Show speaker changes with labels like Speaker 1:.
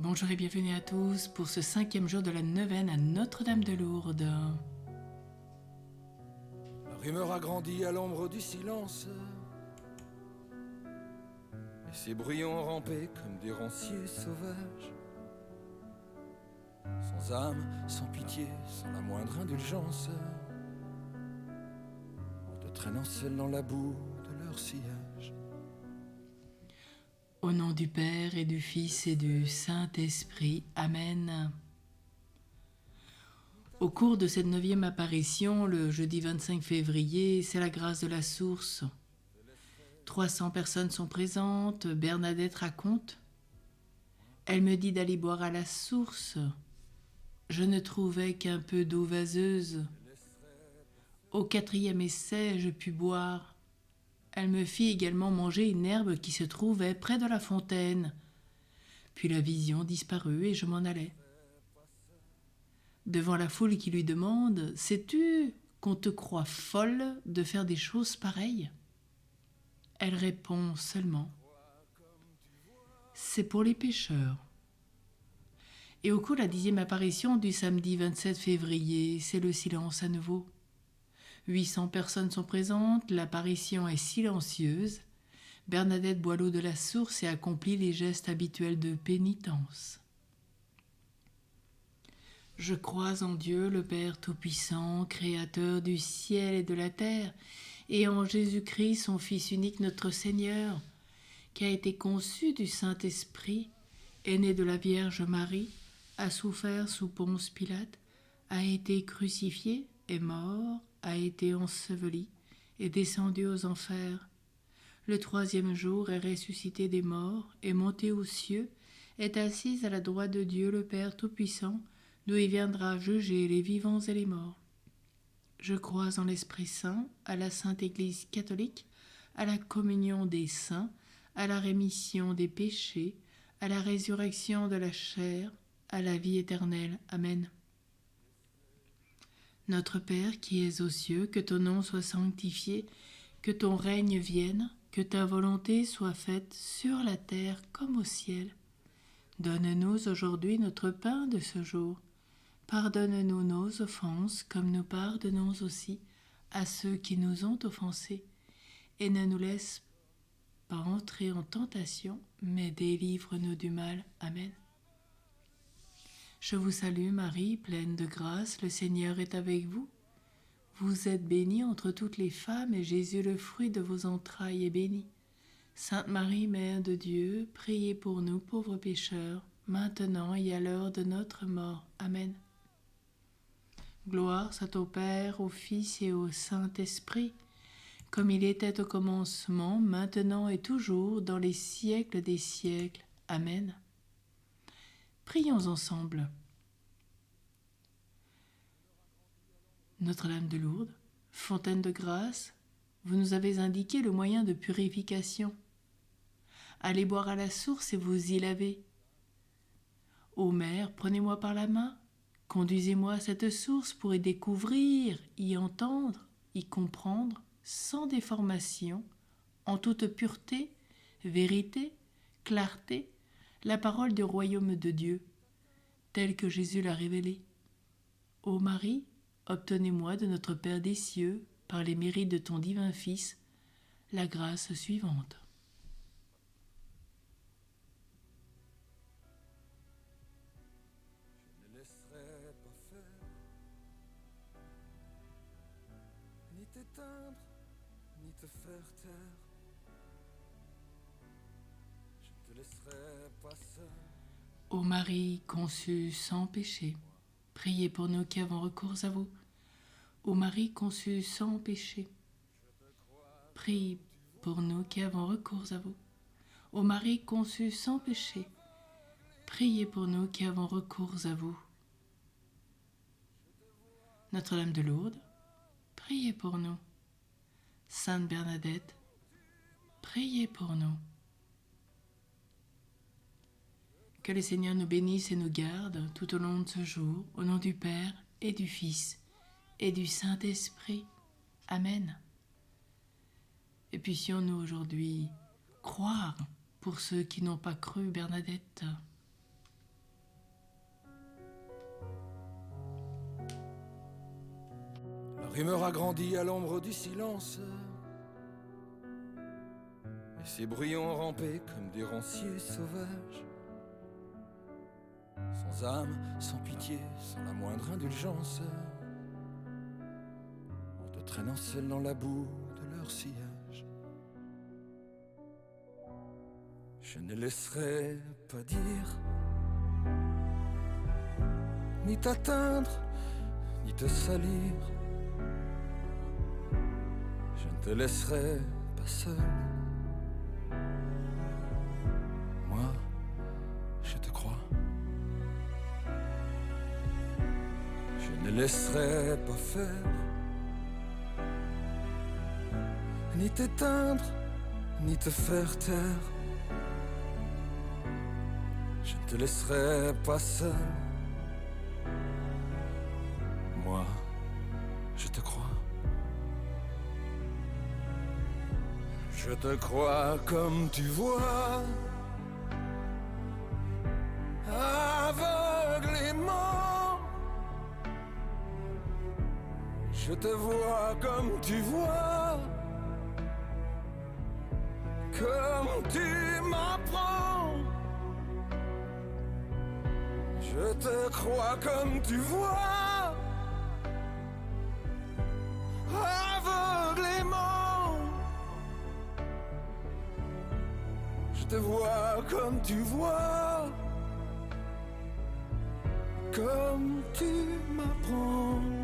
Speaker 1: Bonjour et bienvenue à tous pour ce 5e jour de la neuvaine à Notre-Dame de Lourdes.
Speaker 2: La rumeur a grandi à l'ombre du silence, et ces bruits ont rampé comme des ronciers sauvages, sans âme, sans pitié, sans la moindre indulgence, te traînant seuls dans la boue de leur sillage.
Speaker 1: Au nom du Père et du Fils et du Saint-Esprit. Amen. Au cours de cette 9e apparition, le jeudi 25 février, c'est la grâce de la source. 300 personnes sont présentes. Bernadette raconte. Elle me dit d'aller boire à la source. Je ne trouvais qu'un peu d'eau vaseuse. Au 4e essai, je pus boire. Elle me fit également manger une herbe qui se trouvait près de la fontaine. Puis la vision disparut et je m'en allai. Devant la foule qui lui demande « Sais-tu qu'on te croit folle de faire des choses pareilles ?» Elle répond seulement « C'est pour les pécheurs. » Et au cours de la 10e apparition du samedi 27 février, c'est le silence à nouveau. 800 personnes sont présentes, l'apparition est silencieuse. Bernadette boit l'eau de la source et accomplit les gestes habituels de pénitence. Je crois en Dieu, le Père Tout-Puissant, Créateur du ciel et de la terre, et en Jésus-Christ, son Fils unique, notre Seigneur, qui a été conçu du Saint-Esprit, est né de la Vierge Marie, a souffert sous Ponce Pilate, a été crucifié, est mort, a été enseveli, est descendu aux enfers. Le 3e jour est ressuscité des morts, est monté aux cieux, est assis à la droite de Dieu le Père Tout-Puissant, d'où il viendra juger les vivants et les morts. Je crois en l'Esprit Saint, à la Sainte Église catholique, à la communion des saints, à la rémission des péchés, à la résurrection de la chair, à la vie éternelle. Amen. Notre Père qui es aux cieux, que ton nom soit sanctifié, que ton règne vienne, que ta volonté soit faite sur la terre comme au ciel. Donne-nous aujourd'hui notre pain de ce jour. Pardonne-nous nos offenses, comme nous pardonnons aussi à ceux qui nous ont offensés. Et ne nous laisse pas entrer en tentation, mais délivre-nous du mal. Amen. Je vous salue Marie, pleine de grâce, le Seigneur est avec vous. Vous êtes bénie entre toutes les femmes, et Jésus, le fruit de vos entrailles, est béni. Sainte Marie, Mère de Dieu, priez pour nous pauvres pécheurs, maintenant et à l'heure de notre mort. Amen. Gloire soit au Père, au Fils et au Saint-Esprit, comme il était au commencement, maintenant et toujours, dans les siècles des siècles. Amen. Prions ensemble. Notre-Dame de Lourdes, fontaine de grâce, vous nous avez indiqué le moyen de purification. Allez boire à la source et vous y lavez. Ô Mère, prenez-moi par la main, conduisez-moi à cette source pour y découvrir, y entendre, y comprendre, sans déformation, en toute pureté, vérité, clarté, la parole du royaume de Dieu, telle que Jésus l'a révélée. Ô Marie, obtenez-moi de notre Père des cieux, par les mérites de ton divin Fils, la grâce suivante.
Speaker 2: Je ne laisserai pas faire, ni t'éteindre, ni te faire taire. Je ne te laisserai pas seul.
Speaker 1: Ô Marie conçue sans péché, priez pour nous qui avons recours à vous. Ô Marie conçue sans péché, priez pour nous qui avons recours à vous. Ô Marie conçue sans péché, priez pour nous qui avons recours à vous. Notre-Dame de Lourdes, priez pour nous. Sainte Bernadette, priez pour nous. Que le Seigneur nous bénisse et nous garde tout au long de ce jour, au nom du Père et du Fils et du Saint-Esprit. Amen. Et puissions-nous aujourd'hui croire pour ceux qui n'ont pas cru Bernadette.
Speaker 2: rumeur a grandi à l'ombre du silence. Et ces bruits ont rampé comme des ranciers sauvages. Sans âme, sans pitié, sans la moindre indulgence. En te traînant seul dans la boue de leur sillage. Je ne laisserai pas dire, ni t'atteindre, ni te salir. Je ne te laisserai pas seul. Moi, je te crois. Je ne laisserai pas faire, ni t'éteindre, ni te faire taire. Je ne te laisserai pas seul. Moi, je te crois. Je te crois comme tu vois, aveuglément. Je te vois comme tu vois, comme tu m'apprends. Je te crois comme tu vois, aveuglément. Je te vois comme tu vois, comme tu m'apprends.